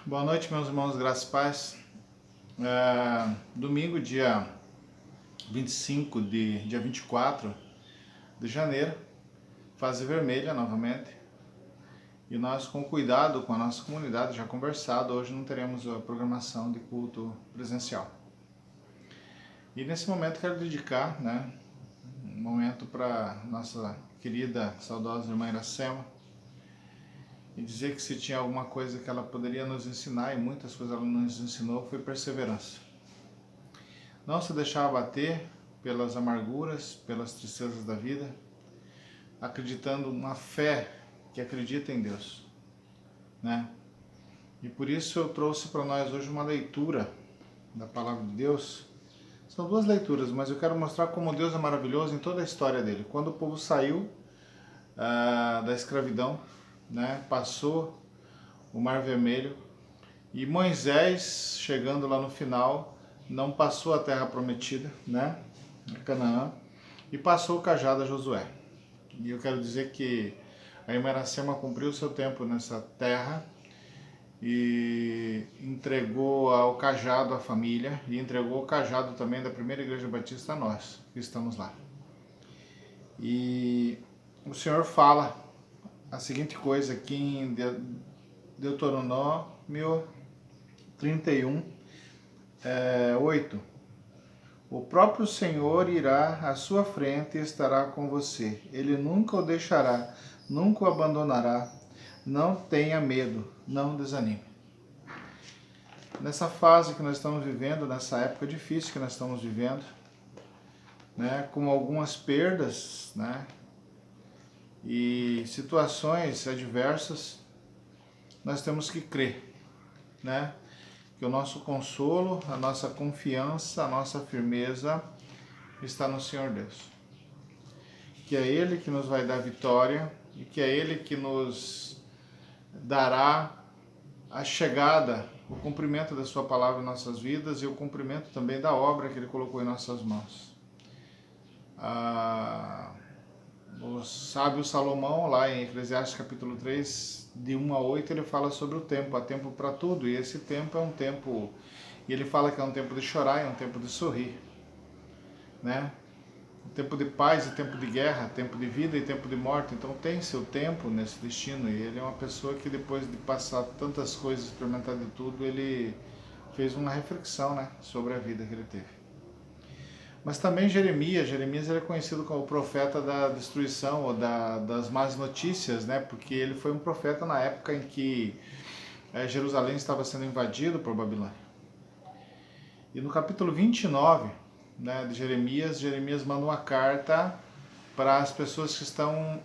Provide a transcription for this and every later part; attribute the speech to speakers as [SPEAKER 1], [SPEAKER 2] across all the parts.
[SPEAKER 1] Boa noite, meus irmãos, graças e paz. Domingo, dia 24 de janeiro, fase vermelha novamente. E nós, com cuidado com a nossa comunidade, já conversado, hoje não teremos a programação de culto presencial. E nesse momento quero dedicar, um momento para nossa querida, saudosa irmã Iracema, e dizer que se tinha alguma coisa que ela poderia nos ensinar, e muitas coisas ela nos ensinou, foi perseverança. Não se deixar abater pelas amarguras, pelas tristezas da vida, acreditando uma fé que acredita em Deus, né? E por isso eu trouxe para nós hoje uma leitura da Palavra de Deus. São duas leituras, mas eu quero mostrar como Deus é maravilhoso em toda a história dele. Quando o povo saiu da escravidão, né, passou o Mar Vermelho, e Moisés, chegando lá no final, não passou a terra prometida, né, Canaã, e passou o cajado a Josué. E eu quero dizer que a irmã Iracema cumpriu o seu tempo nessa terra e entregou o cajado à família e entregou o cajado também da primeira igreja batista a nós, que estamos lá. E o Senhor fala a seguinte coisa aqui em Deuteronômio 31, 8. O próprio Senhor irá à sua frente e estará com você. Ele nunca o deixará, nunca o abandonará. Não tenha medo, não desanime. Nessa fase que nós estamos vivendo, nessa época difícil que nós estamos vivendo, né, com algumas perdas, né, e situações adversas, nós temos que crer, né, que o nosso consolo, a nossa confiança, a nossa firmeza está no Senhor Deus. Que é Ele que nos vai dar vitória e que é Ele que nos dará a chegada, o cumprimento da Sua palavra em nossas vidas e o cumprimento também da obra que Ele colocou em nossas mãos. O sábio Salomão, lá em Eclesiastes capítulo 3, de 1 a 8, ele fala sobre o tempo, há tempo para tudo, e esse tempo é um tempo, e ele fala que é um tempo de chorar, é um tempo de sorrir, né? Um tempo de paz e tempo de guerra, tempo de vida e tempo de morte, então tem seu tempo nesse destino, e ele é uma pessoa que depois de passar tantas coisas, experimentar de tudo, ele fez uma reflexão, né, sobre a vida que ele teve. Mas também Jeremias ele é conhecido como o profeta da destruição ou das más notícias, né? Porque ele foi um profeta na época em que Jerusalém estava sendo invadido por Babilônia. E no capítulo 29, né, de Jeremias manda uma carta para as pessoas que estão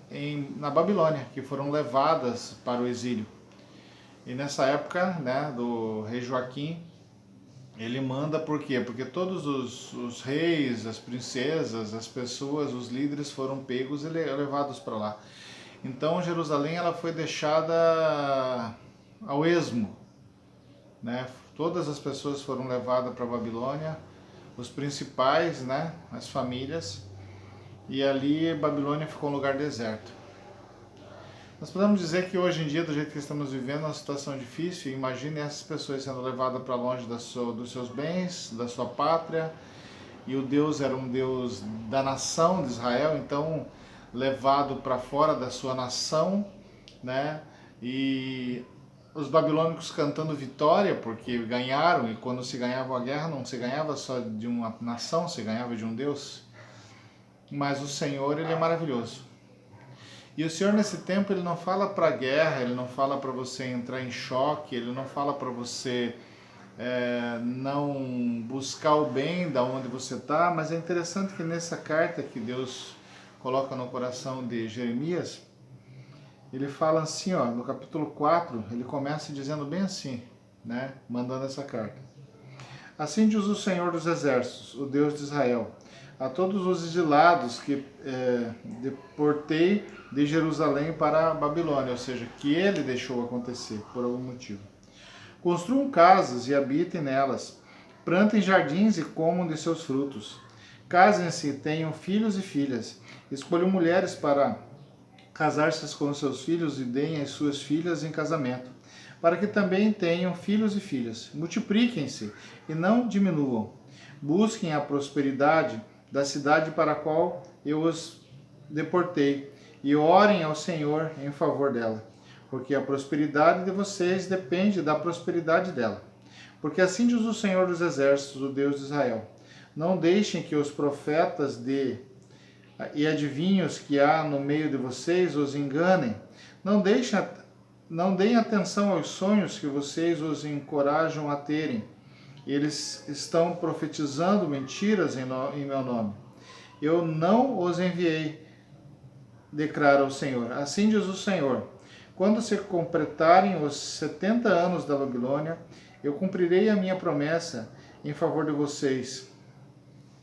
[SPEAKER 1] na Babilônia, que foram levadas para o exílio. E nessa época, né, do rei Joaquim, ele manda por quê? Porque todos os reis, as princesas, as pessoas, os líderes foram pegos e levados para lá. Então Jerusalém ela foi deixada ao esmo, né? Todas as pessoas foram levadas para a Babilônia, os principais, né? As famílias, e ali Babilônia ficou um lugar deserto. Nós podemos dizer que hoje em dia, do jeito que estamos vivendo, é uma situação difícil. Imagine essas pessoas sendo levadas para longe dos seus bens, da sua pátria, e o Deus era um Deus da nação de Israel, então levado para fora da sua nação, né? E os babilônicos cantando vitória, porque ganharam, e quando se ganhava a guerra, não se ganhava só de uma nação, se ganhava de um Deus. Mas o Senhor, Ele é maravilhoso. E o Senhor nesse tempo ele não fala para guerra, ele não fala para você entrar em choque, ele não fala para você não buscar o bem da onde você está, mas é interessante que nessa carta que Deus coloca no coração de Jeremias, ele fala assim, ó, no capítulo 4, ele começa dizendo bem assim, né, mandando essa carta. Assim diz o Senhor dos Exércitos, o Deus de Israel, a todos os exilados que deportei de Jerusalém para a Babilônia, ou seja, que ele deixou acontecer por algum motivo. Construam casas e habitem nelas, plantem jardins e comam de seus frutos. Casem-se, tenham filhos e filhas. Escolham mulheres para casar-se com seus filhos e deem as suas filhas em casamento. para que também tenham filhos e filhas. Multipliquem-se e não diminuam. Busquem a prosperidade da cidade para a qual eu os deportei, e orem ao Senhor em favor dela, porque a prosperidade de vocês depende da prosperidade dela. Porque assim diz o Senhor dos Exércitos, o Deus de Israel: não deixem que os profetas e adivinhos que há no meio de vocês os enganem. Não deem atenção aos sonhos que vocês os encorajam a terem. Eles estão profetizando mentiras em meu nome. Eu não os enviei, declara o Senhor. Assim diz o Senhor: quando se completarem os 70 anos da Babilônia, eu cumprirei a minha promessa em favor de vocês,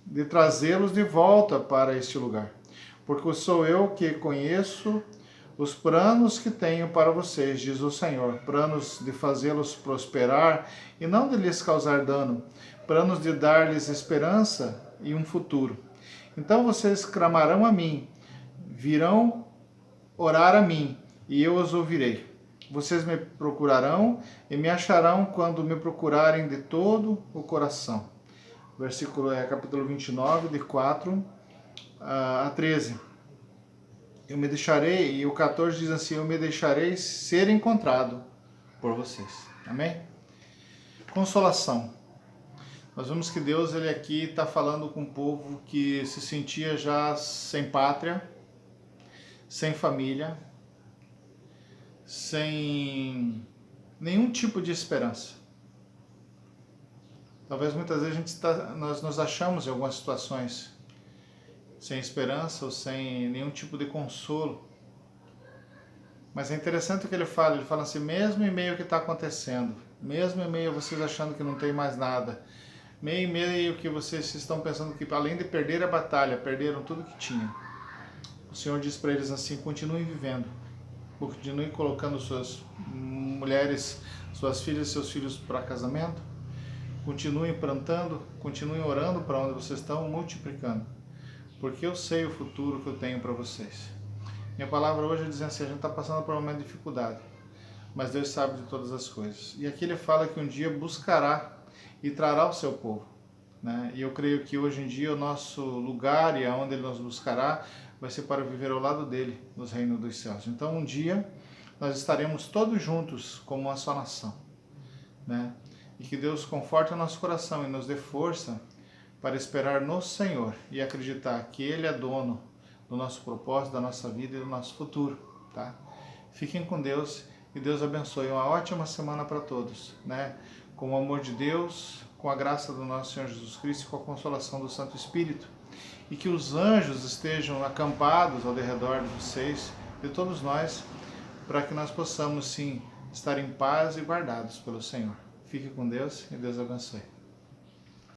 [SPEAKER 1] de trazê-los de volta para este lugar. Porque sou eu que conheço os planos que tenho para vocês, diz o Senhor, planos de fazê-los prosperar e não de lhes causar dano, planos de dar-lhes esperança e um futuro. Então vocês clamarão a mim, virão orar a mim, e eu os ouvirei. Vocês me procurarão e me acharão quando me procurarem de todo o coração. Versículo capítulo 29, de 4 a 13. Eu me deixarei, e o 14 diz assim: eu me deixarei ser encontrado por vocês. Amém? Consolação. Nós vemos que Deus, ele aqui está falando com um povo que se sentia já sem pátria, sem família, sem nenhum tipo de esperança. Talvez muitas vezes nós nos achamos em algumas situações sem esperança ou sem nenhum tipo de consolo. Mas é interessante o que ele fala assim: mesmo em meio ao que está acontecendo, mesmo em meio a vocês achando que não tem mais nada, meio em meio que vocês estão pensando que além de perder a batalha, perderam tudo que tinham, o Senhor diz para eles assim: continuem vivendo, continuem colocando suas mulheres, suas filhas e seus filhos para casamento, continuem plantando, continuem orando para onde vocês estão, multiplicando, porque eu sei o futuro que eu tenho para vocês. Minha palavra hoje é dizendo assim: a gente está passando por um momento de dificuldade, mas Deus sabe de todas as coisas. E aqui ele fala que um dia buscará e trará o seu povo, né? E eu creio que hoje em dia o nosso lugar e aonde ele nos buscará vai ser para viver ao lado dele nos reinos dos céus. Então um dia nós estaremos todos juntos como uma só nação, né? E que Deus conforte o nosso coração e nos dê força para esperar no Senhor e acreditar que Ele é dono do nosso propósito, da nossa vida e do nosso futuro, tá? Fiquem com Deus e Deus abençoe. Uma ótima semana para todos, né? Com o amor de Deus, com a graça do nosso Senhor Jesus Cristo e com a consolação do Santo Espírito. E que os anjos estejam acampados ao redor de vocês, de todos nós, para que nós possamos sim estar em paz e guardados pelo Senhor. Fique com Deus e Deus abençoe.